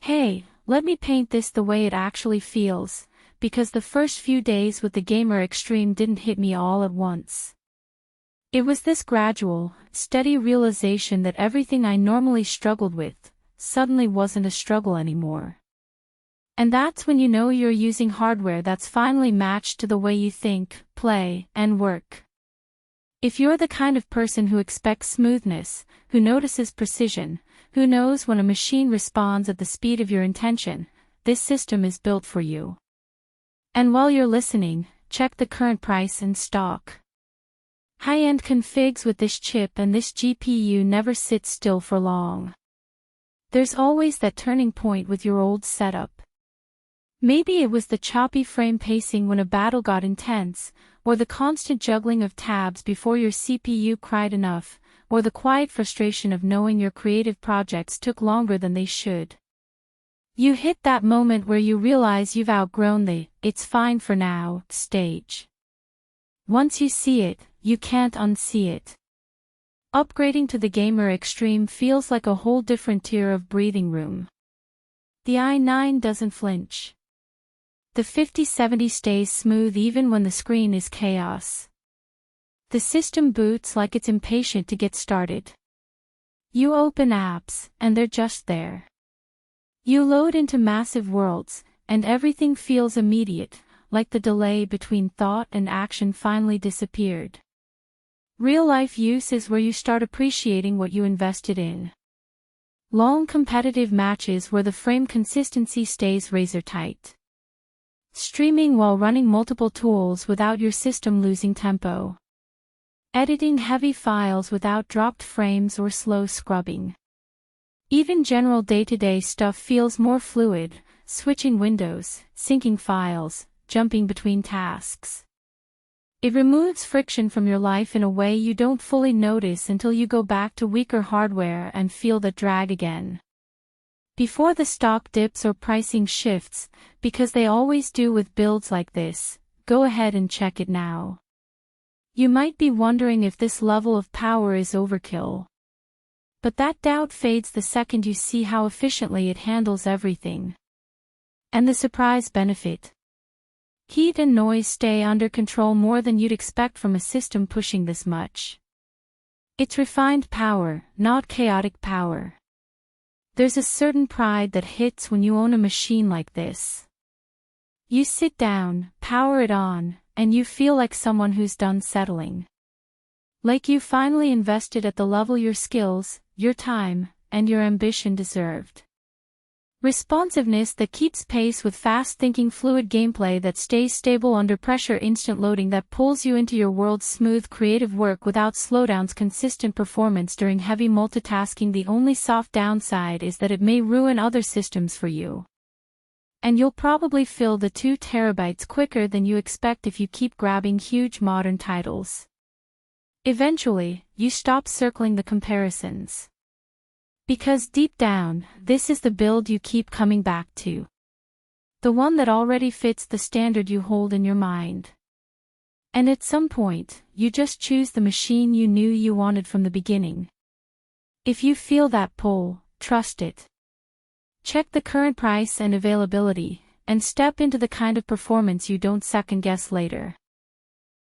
Hey, let me paint this the way it actually feels, because the first few days with the Gamer Xtreme didn't hit me all at once. It was this gradual, steady realization that everything I normally struggled with, suddenly wasn't a struggle anymore. And that's when you know you're using hardware that's finally matched to the way you think, play, and work. If you're the kind of person who expects smoothness, who notices precision, who knows when a machine responds at the speed of your intention, this system is built for you. And while you're listening, check the current price and stock. High-end configs with this chip and this GPU never sit still for long. There's always that turning point with your old setup. Maybe it was the choppy frame pacing when a battle got intense, or the constant juggling of tabs before your CPU cried enough, or the quiet frustration of knowing your creative projects took longer than they should. You hit that moment where you realize you've outgrown the "it's fine for now" stage. Once you see it, you can't unsee it. Upgrading to the Gamer Xtreme feels like a whole different tier of breathing room. The i9 doesn't flinch. The 5070 stays smooth even when the screen is chaos. The system boots like it's impatient to get started. You open apps, and they're just there. You load into massive worlds, and everything feels immediate, like the delay between thought and action finally disappeared. Real-life use is where you start appreciating what you invested in. Long competitive matches where the frame consistency stays razor-tight. Streaming while running multiple tools without your system losing tempo. Editing heavy files without dropped frames or slow scrubbing. Even general day-to-day stuff feels more fluid, switching windows, syncing files, jumping between tasks. It removes friction from your life in a way you don't fully notice until you go back to weaker hardware and feel the drag again. Before the stock dips or pricing shifts, because they always do with builds like this, go ahead and check it now. You might be wondering if this level of power is overkill. But that doubt fades the second you see how efficiently it handles everything. And the surprise benefit. Heat and noise stay under control more than you'd expect from a system pushing this much. It's refined power, not chaotic power. There's a certain pride that hits when you own a machine like this. You sit down, power it on, and you feel like someone who's done settling. Like you finally invested at the level your skills, your time, and your ambition deserved. Responsiveness that keeps pace with fast-thinking fluid gameplay that stays stable under pressure, instant loading that pulls you into your world, smooth creative work without slowdowns, consistent performance during heavy multitasking. The only soft downside is that it may ruin other systems for you. And you'll probably fill the 2 terabytes quicker than you expect if you keep grabbing huge modern titles. Eventually, you stop circling the comparisons. Because deep down, this is the build you keep coming back to. The one that already fits the standard you hold in your mind. And at some point, you just choose the machine you knew you wanted from the beginning. If you feel that pull, trust it. Check the current price and availability, and step into the kind of performance you don't second guess later.